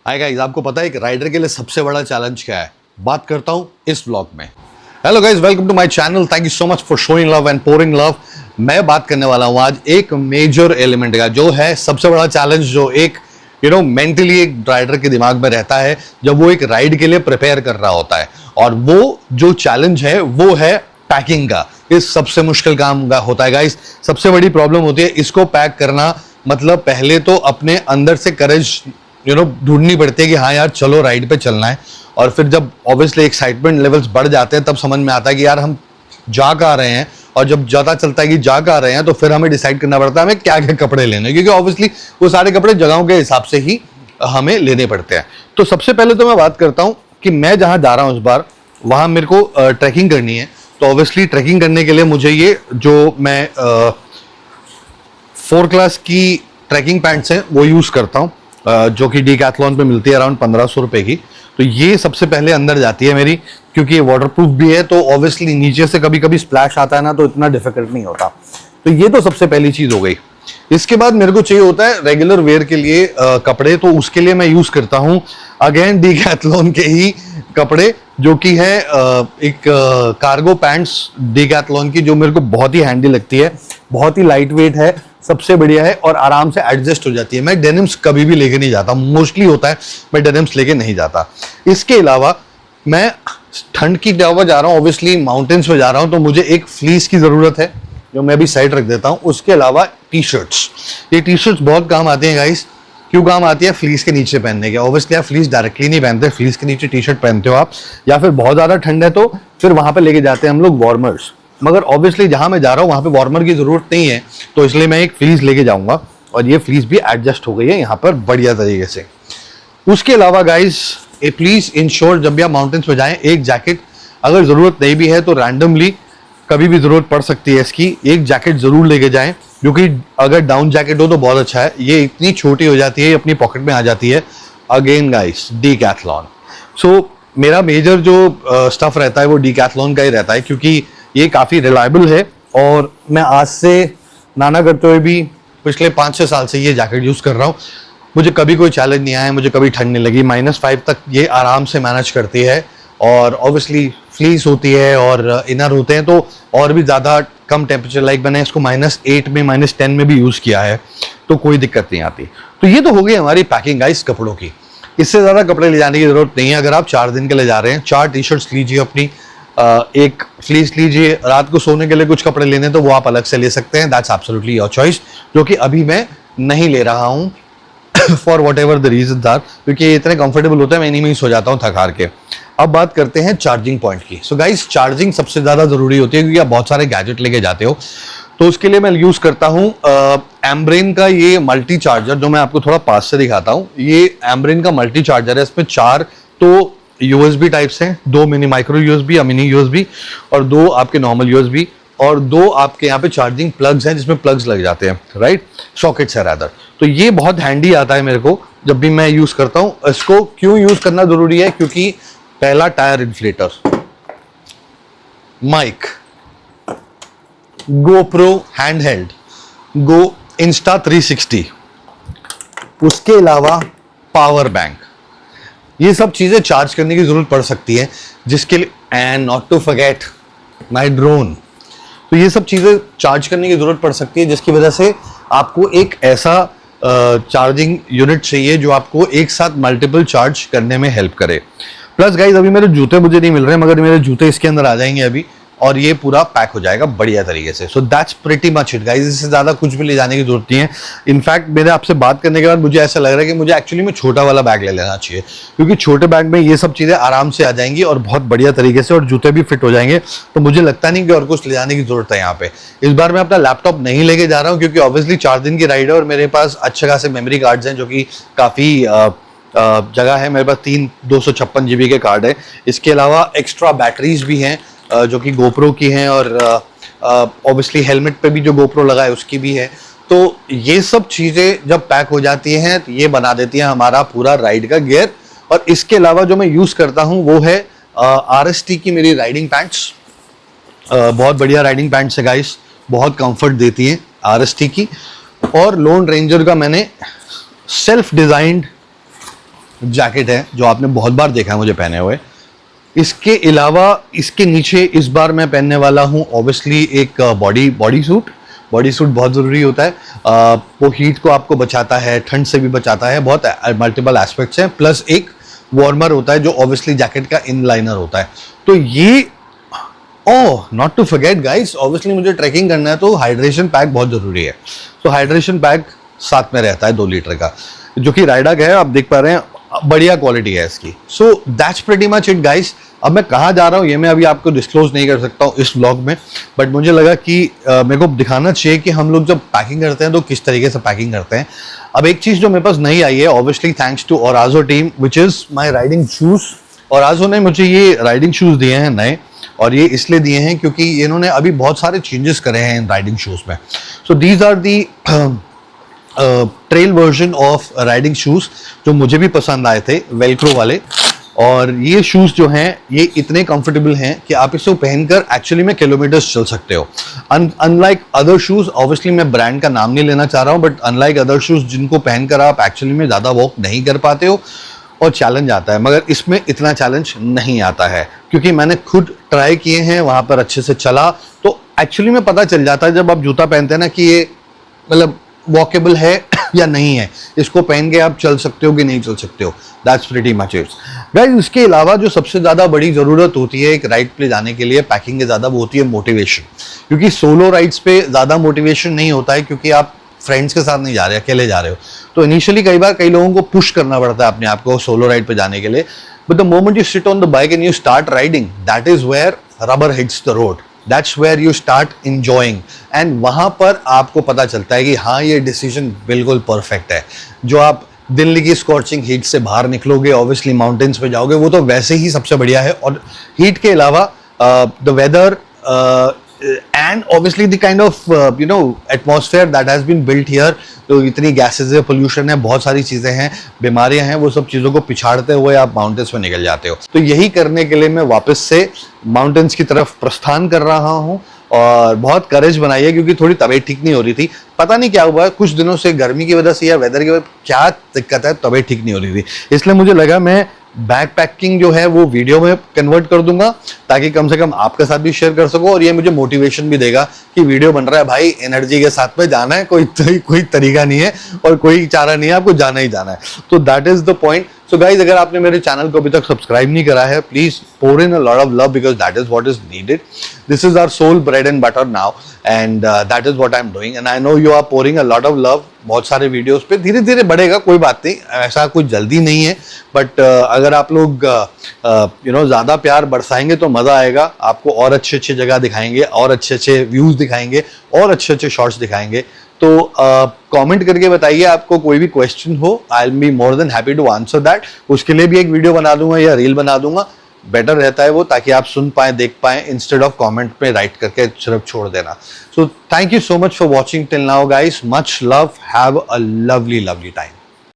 Hi guys, आपको पता है एक राइडर के लिए सबसे बड़ा चैलेंज क्या है? बात करता हूं इस व्लॉग में। Hello guys, welcome to my channel. Thank you so much for showing love and pouring love. मैं बात करने वाला हूं आज एक मेजर एलिमेंट का, जो है सबसे बड़ा चैलेंज, जो एक मेंटली एक राइडर के दिमाग में रहता है जब वो एक राइड के लिए प्रिपेयर कर रहा होता है। और वो जो चैलेंज है वो है पैकिंग का। इस सबसे मुश्किल काम का होता है गाइस। सबसे बड़ी प्रॉब्लम होती है इसको पैक करना। मतलब पहले तो अपने अंदर से करेज ढूंढनी पड़ती है कि हाँ यार चलो राइड पे चलना है। और फिर जब ऑब्वियसली एक्साइटमेंट लेवल्स बढ़ जाते हैं तब समझ में आता है कि यार हम जा कहाँ रहे हैं। और जब ज़्यादा चलता है कि जा कहाँ रहे हैं तो फिर हमें डिसाइड करना पड़ता है हमें क्या क्या कपड़े लेने हैं, क्योंकि ऑब्वियसली वो सारे कपड़े जगहों के हिसाब से ही हमें लेने पड़ते हैं। तो सबसे पहले तो मैं बात करता हूँ कि मैं जहाँ जा रहा हूँ इस बार, वहाँ मेरे को ट्रैकिंग करनी है। तो ऑब्वियसली ट्रैकिंग करने के लिए मुझे ये जो मैं 4 क्लास की ट्रैकिंग पैंट्स हैं वो यूज़ करता हूँ, जो कि डीकैथलॉन पे मिलती है अराउंड 1500 रुपए की। तो ये सबसे पहले अंदर जाती है मेरी, क्योंकि ये वाटरप्रूफ भी है। तो ऑब्वियसली नीचे से कभी कभी स्प्लैश आता है ना, तो इतना डिफिकल्ट नहीं होता। तो ये तो सबसे पहली चीज़ हो गई। इसके बाद मेरे को चाहिए होता है रेगुलर वेयर के लिए कपड़े। तो उसके लिए मैं यूज़ करता हूँ अगेन डीकैथलॉन के ही कपड़े, जो कि है एक कार्गो पैंट्स डीकैथलॉन की, जो मेरे को बहुत ही हैंडी लगती है। बहुत ही लाइट वेट है, सबसे बढ़िया है और आराम से एडजस्ट हो जाती है। मैं डेनिम्स कभी भी लेके नहीं जाता, मोस्टली होता है मैं डेनिम्स लेके नहीं जाता। इसके अलावा मैं ठंड की जगह जा रहा हूँ, ऑब्वियसली माउंटेन्स पे जा रहा हूँ, तो मुझे एक फ्लीस की ज़रूरत है जो मैं अभी साइड रख देता हूँ। उसके अलावा टी शर्ट्स, ये टी शर्ट्स बहुत काम आती हैं गाइस। क्यों काम आती है? फ्लीस के नीचे पहनने के। ऑब्वियसली आप फ्लीस डायरेक्टली नहीं पहनते, फ्लीस के नीचे टी शर्ट पहनते हो आप, या फिर बहुत ज़्यादा ठंड है तो फिर वहाँ पे लेके जाते हैं हम लोग वार्मर्स। मगर ऑब्वियसली जहाँ मैं जा रहा हूँ वहाँ पे वार्मर की ज़रूरत नहीं है, तो इसलिए मैं एक फ्लीस लेके जाऊँगा। और ये फ्लीस भी एडजस्ट हो गई है यहाँ पर बढ़िया तरीके से। उसके अलावा गाइज प्लीज़ इंश्योर जब भी आप माउंटेन्स पे जाएँ एक जैकेट, अगर ज़रूरत नहीं भी है तो रैंडमली कभी भी ज़रूरत पड़ सकती है इसकी, एक जैकेट ज़रूर लेके जाएँ। जो कि अगर डाउन जैकेट हो तो बहुत अच्छा है। ये इतनी छोटी हो जाती है, अपनी पॉकेट में आ जाती है। Again guys Decathlon. सो मेरा मेजर जो स्टफ रहता है वो डीकैथलॉन का ही रहता है, क्योंकि ये काफ़ी रिलायबल है। और मैं आज से नाना करते हुए भी पिछले 5-6 साल से ये जैकेट यूज़ कर रहा हूँ। मुझे कभी कोई चैलेंज नहीं आया, मुझे कभी ठंड नहीं लगी। -5 तक ये आराम से मैनेज करती है। और ऑब्वियसली फ्लीस होती है और इनर होते हैं, तो और भी ज़्यादा कम टेम्परेचर, लाइक मैंने इसको -8 में -10 में भी यूज़ किया है, तो कोई दिक्कत नहीं आती। तो ये तो हो गई हमारी पैकिंग गाइस कपड़ों की। इससे ज़्यादा कपड़े ले जाने की ज़रूरत नहीं है। अगर आप 4 दिन के लिए जा रहे हैं, 4 टी शर्ट्स लीजिए अपनी, एक फ्लीस लीजिए। रात को सोने के लिए कुछ कपड़े लेने तो वो आप अलग से ले सकते हैं, दैट्स एब्सोल्युटली योर चॉइस, जो कि अभी मैं नहीं ले रहा हूँ for whatever the reason are, क्योंकि ये इतने कंफर्टेबल होता है मैं इन्हीं में ही सो जाता हूँ थक हार के। अब बात करते हैं चार्जिंग पॉइंट की। सो गाइस चार्जिंग सबसे ज़्यादा ज़रूरी होती है, क्योंकि आप बहुत सारे गैजेट लेके जाते हो। तो उसके लिए मैं यूज़ करता हूँ एम्ब्रेन का ये मल्टी चार्जर, जो मैं आपको थोड़ा पास से दिखाता हूँ। ये एम्ब्रेन का मल्टी चार्जर है। इसमें 4 तो USB टाइप्स हैं, 2 मिनी माइक्रो USB या मिनी USB, और 2 आपके नॉर्मल USB, और 2 आपके यहाँ पे चार्जिंग प्लग्स हैं जिसमें प्लग्स लग जाते हैं, राइट, सॉकेट्स है रादर। तो ये बहुत हैंडी आता है मेरे को जब भी मैं यूज़ करता हूँ। इसको क्यों यूज़ करना ज़रूरी है? क्योंकि पहला tyre inflator, mic, GoPro handheld, go Insta 360, उसके अलावा पावर बैंक, ये सब चीज़ें चार्ज करने की ज़रूरत पड़ सकती है, जिसके लिए and not to forget my drone. तो ये सब चीज़ें चार्ज करने की ज़रूरत पड़ सकती है, जिसकी वजह से आपको एक ऐसा चार्जिंग यूनिट चाहिए जो आपको एक साथ मल्टीपल चार्ज करने में हेल्प करे। प्लस गाइज अभी मेरे जूते मुझे नहीं मिल रहे, मगर मेरे जूते इसके अंदर आ जाएंगे अभी, और ये पूरा पैक हो जाएगा बढ़िया तरीके से। So that's pretty much it guys. इससे ज़्यादा कुछ भी ले जाने की जरूरत नहीं है। इनफैक्ट मेरे आपसे बात करने के बाद मुझे ऐसा लग रहा है कि मुझे एक्चुअली में छोटा वाला बैग ले लेना चाहिए, क्योंकि छोटे बैग में ये सब चीज़ें आराम से आ जाएंगी और बहुत बढ़िया तरीके से, और जूते भी फिट हो जाएंगे। तो मुझे लगता नहीं कि और कुछ ले जाने की जरूरत है यहाँ पे। इस बार मैं अपना लैपटॉप नहीं लेके जा रहा हूँ, क्योंकि ऑब्वियसली 4 दिन की राइड है और मेरे पास अच्छे खासे मेमोरी कार्ड्स हैं, जो कि काफ़ी जगह है। मेरे पास 3 256 GB के कार्ड है। इसके अलावा एक्स्ट्रा बैटरीज भी हैं, जो कि GoPro की हैं, और ऑब्वियसली हेलमेट पे भी जो GoPro लगा है उसकी भी है। तो ये सब चीज़ें जब पैक हो जाती हैं तो ये बना देती हैं हमारा पूरा राइड का गियर। और इसके अलावा जो मैं यूज़ करता हूँ वो है RST की मेरी राइडिंग पैंट्स। बहुत बढ़िया राइडिंग पैंट्स है गाइस, बहुत कंफर्ट देती हैं RST की। और लोन रेंजर का मैंने सेल्फ डिज़ाइंड जैकेट है जो आपने बहुत बार देखा है मुझे पहने हुए। इसके अलावा इसके नीचे इस बार मैं पहनने वाला हूँ ऑब्वियसली एक बॉडी सूट बहुत ज़रूरी होता है। वो हीट को आपको बचाता है, ठंड से भी बचाता है, बहुत मल्टीपल एस्पेक्ट्स हैं। प्लस एक वार्मर होता है जो ऑब्वियसली जैकेट का इनलाइनर होता है। तो ये not to forget guys, obviously मुझे ट्रैकिंग करना है तो हाइड्रेशन पैक बहुत ज़रूरी है। तो हाइड्रेशन पैक साथ में रहता है 2 लीटर का, जो कि राइडक है, आप देख पा रहे हैं, बढ़िया क्वालिटी है इसकी। So that's pretty much it guys. अब मैं कहाँ जा रहा हूँ ये मैं अभी आपको डिस्क्लोज नहीं कर सकता हूँ इस व्लॉग में, बट मुझे लगा कि मेरे को दिखाना चाहिए कि हम लोग जब पैकिंग करते हैं तो किस तरीके से पैकिंग करते हैं। अब एक चीज़ जो मेरे पास नहीं आई है, obviously thanks to Orazo team, which is my riding shoes. Orazo ने मुझे ये राइडिंग शूज़ दिए हैं नए, और ये इसलिए दिए हैं क्योंकि इन्होंने अभी बहुत सारे चेंजेस करे हैं इन राइडिंग शूज़ में। So these are the trail version of riding shoes जो मुझे भी पसंद आए थे, वेलक्रो वाले। और ये शूज़ जो हैं ये इतने कंफर्टेबल हैं कि आप इसे पहनकर एक्चुअली में किलोमीटर्स चल सकते हो। अनलाइक अदर शूज़, ऑब्वियसली मैं ब्रांड का नाम नहीं लेना चाह रहा हूँ, बट अनलाइक अदर शूज़ जिनको पहनकर आप एक्चुअली में ज़्यादा वॉक नहीं कर पाते हो और चैलेंज आता है, मगर इसमें इतना चैलेंज नहीं आता है क्योंकि मैंने खुद ट्राई किए हैं, वहाँ पर अच्छे से चला तो एक्चुअली में पता चल जाता है जब आप जूता पहनते हैं ना कि ये मतलब वॉकेबल है या नहीं है, इसको पहन के आप चल सकते हो कि नहीं चल सकते हो। That's pretty much it guys. इसके अलावा जो सबसे ज़्यादा बड़ी ज़रूरत होती है एक राइड पे जाने के लिए पैकिंग के ज़्यादा, वो होती है मोटिवेशन। क्योंकि सोलो राइड्स पे ज़्यादा मोटिवेशन नहीं होता है क्योंकि आप फ्रेंड्स के साथ नहीं जा रहे, अकेले जा रहे हो। तो इनिशियली कई बार कई लोगों को पुश करना पड़ता है अपने आप को सोलो राइड पे जाने के लिए, but the moment you sit on the bike and you start riding, that is where rubber hits the road, that's where you start enjoying. And वहाँ पर आपको पता चलता है कि हाँ ये डिसीजन बिल्कुल परफेक्ट है। जो आप दिल्ली की स्कॉर्चिंग हीट से बाहर निकलोगे, ऑब्वियसली माउंटेन्स पे जाओगे, वो तो वैसे ही सबसे बढ़िया है। और हीट के अलावा the weather and obviously the kind of atmosphere that has been built here, तो इतनी गैसेज है, पोल्यूशन है, बहुत सारी चीज़ें हैं, बीमारियां हैं, वो सब चीज़ों को पिछाड़ते हुए आप माउंटेन्स में निकल जाते हो। तो यही करने के लिए मैं वापस से माउंटेन्स की तरफ प्रस्थान कर रहा हूँ और बहुत करेज बनाई है क्योंकि थोड़ी तबीयत ठीक नहीं हो रही थी। पता नहीं क्या हुआ, कुछ दिनों से गर्मी की वजह से या वेदर की वजह क्या दिक्कत है, तबीयत ठीक नहीं हो रही थी। इसलिए मुझे लगा मैं बैक पैकिंग जो है वो वीडियो में कन्वर्ट कर दूंगा ताकि कम से कम आपके साथ भी शेयर कर सको और ये मुझे मोटिवेशन भी देगा कि वीडियो बन रहा है भाई, एनर्जी के साथ में जाना है, कोई तरीका नहीं है और कोई चारा नहीं है, आपको जाना ही जाना है। तो that is the point. So guys, अगर आपने मेरे चैनल को अभी तक सब्सक्राइब नहीं करा है, please pour in a lot of love because that is what is needed. This is our soul bread and butter now and that is what I am doing and I know you are pouring a lot of love. बहुत सारे videos पे धीरे धीरे बढ़ेगा, कोई बात नहीं, ऐसा कुछ जल्दी नहीं है, बट अगर आप लोग ज़्यादा प्यार बरसाएंगे तो मज़ा आएगा। आपको और अच्छे अच्छे जगह दिखाएंगे, और अच्छे अच्छे व्यूज़ दिखाएंगे, और अच्छे अच्छे शॉट्स दिखाएंगे। तो कमेंट करके बताइए आपको कोई भी क्वेश्चन हो, I will be more than happy to answer that. उसके लिए भी एक वीडियो बना दूंगा या रील बना दूंगा, बेटर रहता है वो, ताकि आप सुन पाए, देख पाए, इंस्टेड ऑफ कमेंट पे राइट करके सिर्फ छोड़ देना। So thank you so much for watching till now guys, much love, have a lovely time.